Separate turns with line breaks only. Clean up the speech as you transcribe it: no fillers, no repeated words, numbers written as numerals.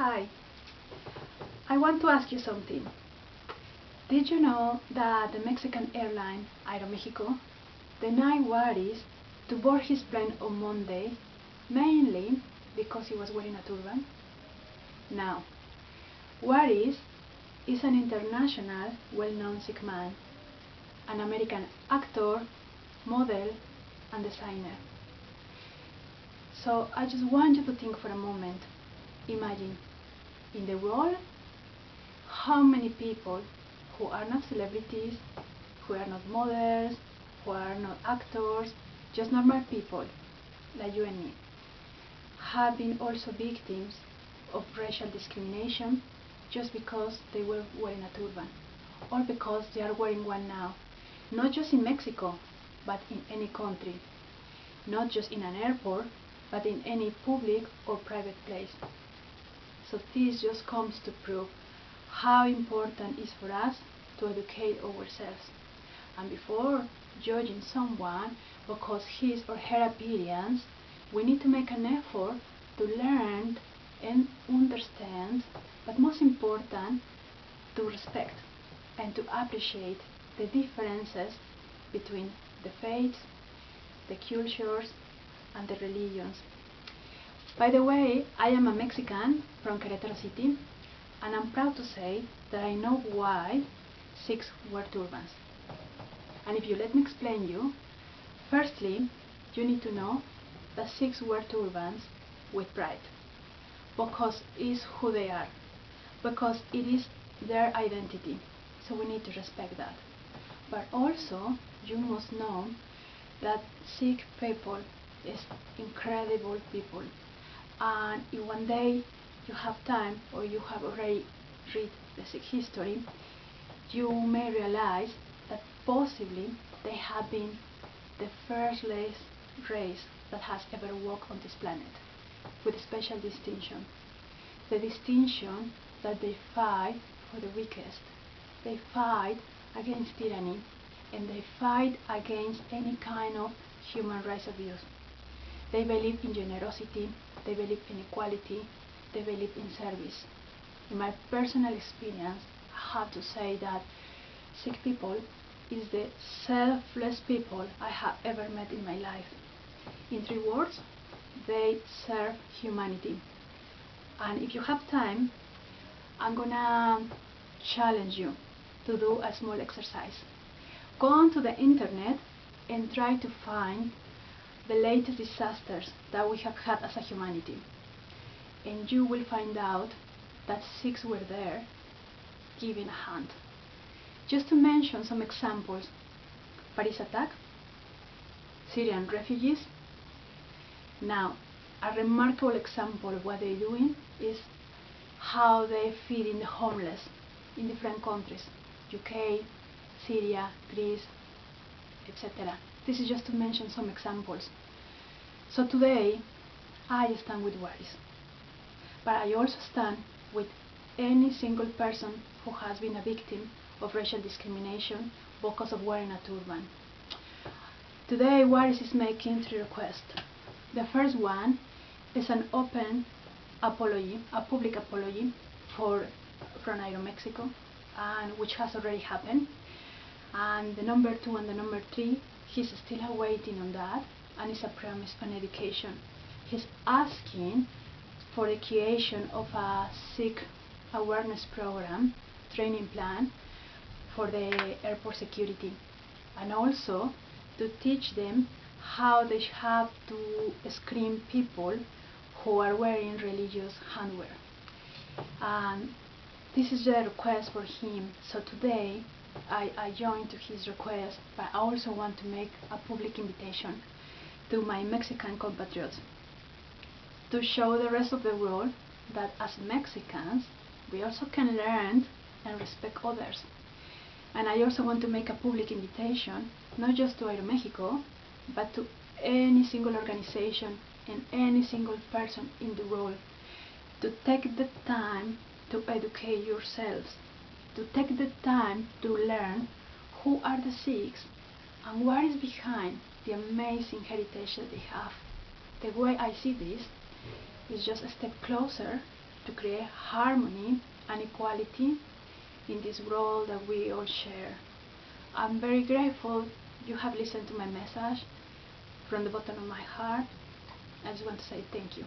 Hi, I want to ask you something. Did you know that the Mexican airline Aeromexico denied Juarez to board his plane on Monday, mainly because he was wearing a turban? Now, Juarez is an international, well-known Sikh man, an American actor, model, and designer. So I just want you to think for a moment. Imagine, in the world, how many people who are not celebrities, who are not models, who are not actors, just normal people like you and me, have been also victims of racial discrimination just because they were wearing a turban, or because they are wearing one now, not just in Mexico, but in any country, not just in an airport, but in any public or private place. So this just comes to prove how important it is for us to educate ourselves. And before judging someone because his or her appearance, we need to make an effort to learn and understand, but most important, to respect and to appreciate the differences between the faiths, the cultures, and the religions. By the way, I am a Mexican from Querétaro City, and I'm proud to say that I know why Sikhs wear turbans. And if you let me explain you, firstly, you need to know that Sikhs wear turbans with pride, because it is who they are, because it is their identity, so we need to respect that. But also, you must know that Sikh people is incredible people, and if one day you have time or you have already read the Sikh history, you may realize that possibly they have been the first race that has ever walked on this planet, with a special distinction. The distinction that they fight for the weakest. They fight against tyranny, and they fight against any kind of human rights abuse. They believe in generosity, they believe in equality, they believe in service. In my personal experience, I have to say that Sikh people is the selfless people I have ever met in my life. In 3 words, they serve humanity. And if you have time, I'm gonna challenge you to do a small exercise. Go onto the internet and try to find the latest disasters that we have had as a humanity. And you will find out that Sikhs were there giving a hand. Just to mention some examples: Paris attack, Syrian refugees. Now, a remarkable example of what they're doing is how they're feeding the homeless in different countries, UK, Syria, Greece, etc. This is just to mention some examples. So today, I stand with Waris, but I also stand with any single person who has been a victim of racial discrimination because of wearing a turban. Today, Waris is making 3 requests. The first one is an open apology, a public apology from Aeromexico, and which has already happened. And the number 2 and the number 3, he's still awaiting on that, and it's a promise on education. He's asking for the creation of a Sikh awareness program, training plan for the airport security, and also to teach them how they have to screen people who are wearing religious handwear. And this is the request for him. So today I joined to his request, but I also want to make a public invitation to my Mexican compatriots to show the rest of the world that as Mexicans we also can learn and respect others. And I also want to make a public invitation, not just to Aeromexico, but to any single organization and any single person in the world, to take the time to educate yourselves, to take the time to learn who are the Sikhs and what is behind the amazing heritage that they have. The way I see this is just a step closer to to create harmony and equality in this world that we all share. I'm very grateful you have listened to my message from the bottom of my heart. I just want to say thank you.